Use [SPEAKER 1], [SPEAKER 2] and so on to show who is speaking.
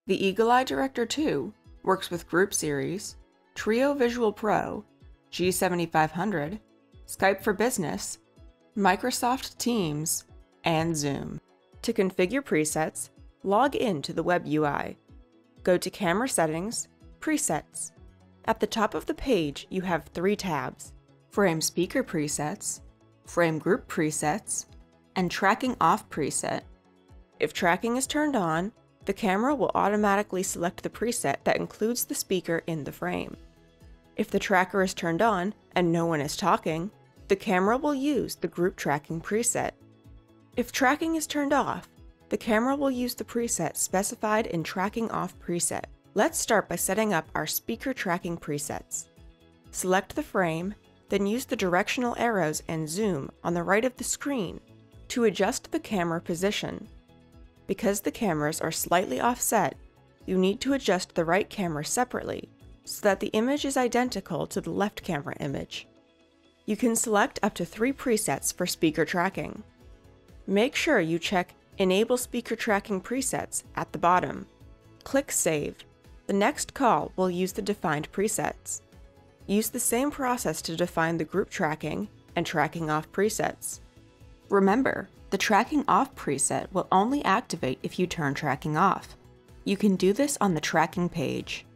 [SPEAKER 1] The EagleEye Director 2 works with Group Series, Trio Visual Pro, G7500, Skype for Business, Microsoft Teams, and Zoom. To configure presets, log in to the Web UI. Go to Camera Settings, Presets. At the top of the page, you have 3 tabs: Frame Speaker Presets, Frame Group Presets, and Tracking Off Preset. If tracking is turned on, the camera will automatically select the preset that includes the speaker in the frame. If the tracker is turned on and no one is talking, the camera will use the Group Tracking preset. If tracking is turned off, the camera will use the preset specified in Tracking Off preset. Let's start by setting up our speaker tracking presets. Select the frame, then use the directional arrows and zoom on the right of the screen to adjust the camera position. Because the cameras are slightly offset, you need to adjust the right camera separately so that the image is identical to the left camera image. You can select up to 3 presets for speaker tracking. Make sure you check Enable Speaker Tracking Presets at the bottom. Click Save. The next call will use the defined presets. Use the same process to define the Group Tracking and Tracking Off presets. Remember, the Tracking Off preset will only activate if you turn tracking off. You can do this on the tracking page.